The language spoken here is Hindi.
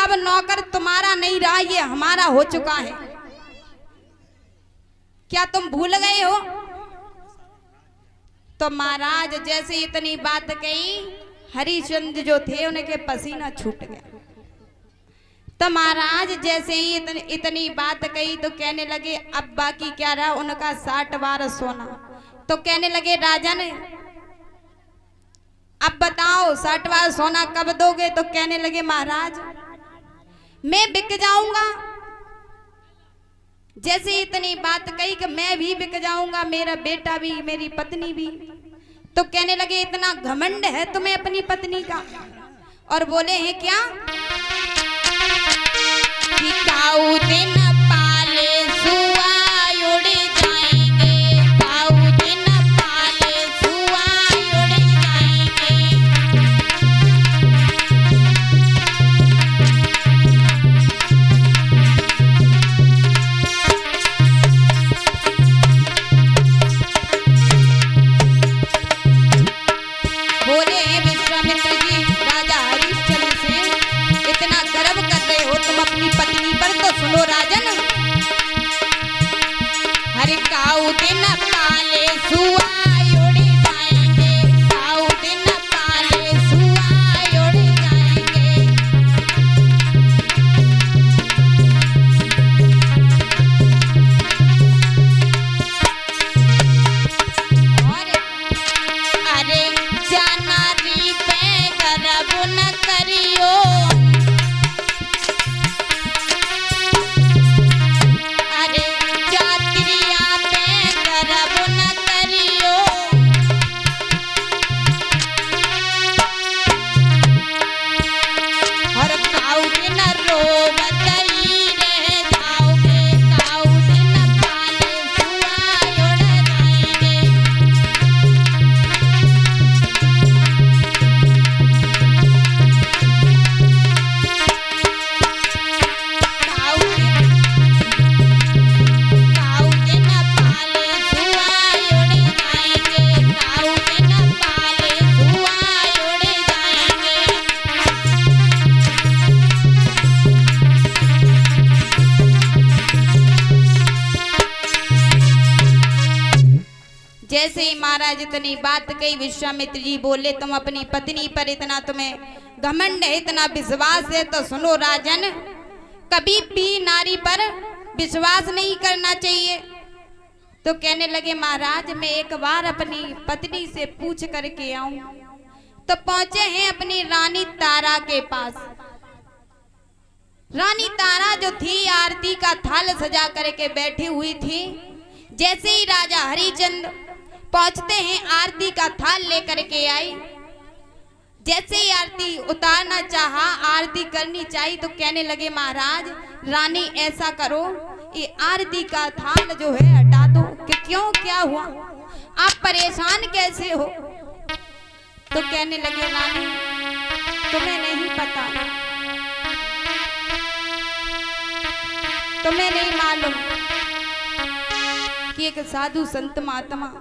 अब नौकर तुम्हारा नहीं रहा, ये हमारा हो चुका है। क्या तुम भूल गए हो? तो महाराज जैसे इतनी बात कही, हरिश्चंद्र जो थे उनके पसीना छूट गया। तो महाराज जैसे ही इतनी बात कही तो कहने लगे अब बाकी क्या रहा, उनका 60 बार सोना। तो कहने लगे राजन अब बताओ 60 बार सोना कब दोगे? तो कहने लगे महाराज मैं बिक जाऊंगा। जैसे इतनी बात कही कि मैं भी बिक जाऊंगा, मेरा बेटा भी, मेरी पत्नी भी। तो कहने लगे इतना घमंड है तुम्हें अपनी पत्नी का? और बोले हैं क्या कि काऊ दिन पाले सुआ उड़ जाएंगे, काऊ दिन पाले सुआ उड़ जाएंगे। बोले विश्वामित्र जी राजा हरिश्चंद्र से इतना गर्व कर रहे हो तुम अपनी पत्नी पर, तो सुनो राजन। हरि काऊ दिन पाले सुआ उड़ जाएंगे, काऊ दिन पाले सुआ उड़ जाएंगे। और अरे जाना री पे गर्व न करियो, अरे जात्रिया पे गर्व न करियो। और काऊ दिन रोवत ही रह जाओगे, काऊ दिन पाले सुआ उड़ जाएंगे। काऊ दिन पाले सुआ उड़ जाएंगे, काऊ दिन पाले सुआ उड़ जाएंगे। जैसे ही महाराज इतनी बात कही, विश्वामित्र जी बोले तुम अपनी पत्नी पर इतना तुम्हें घमंड है, इतना विश्वास है, तो सुनो राजन कभी भी नारी पर विश्वास नहीं करना चाहिए। तो कहने लगे महाराज मैं एक बार अपनी पत्नी से पूछ करके आऊं। तो पहुंचे हैं अपनी रानी तारा के पास। रानी तारा जो थी आरती का थाल सजा करके बैठी हुई थी। जैसे ही राजा हरिश्चंद्र पहुंचते हैं आरती का थाल लेकर के आई। जैसे ही आरती उतारना चाहा, आरती करनी चाहिए, तो कहने लगे महाराज रानी ऐसा करो ये आरती का थाल जो है हटा दो। कि क्यों, क्या हुआ, आप परेशान कैसे हो? तो कहने लगे रानी तुम्हें नहीं पता, तुम्हें नहीं मालूम कि एक साधु संत महात्मा